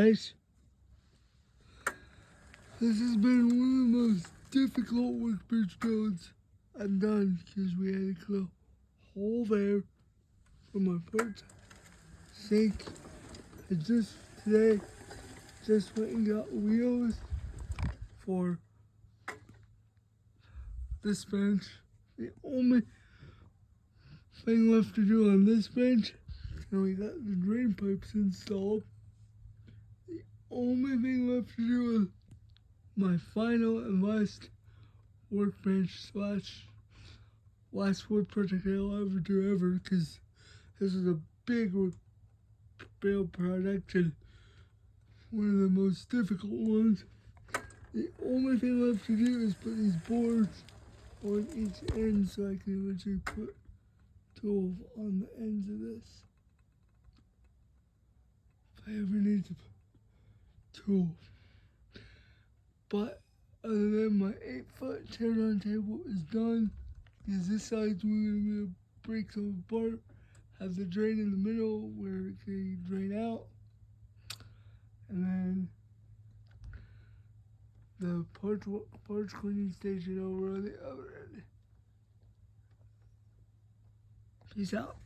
guys, this has been one of the most difficult workbench builds I've done because we had to cut a hole there for my part sink. I just today went and got wheels for this bench. The only thing left to do on this bench, and we got the drain pipes installed. The only thing left to do is my final and last workbench / last wood project I'll ever do ever, because this is a big build project and one of the most difficult ones. The only thing left to do is put these boards on each end so I can eventually put tools on the ends of this. If I ever need to put tools. But other than my 8-foot teardown table is done, because this side's we're going to break some apart, have the drain in the middle where it can drain out, and then the porch cleaning station over on the other end. Peace out.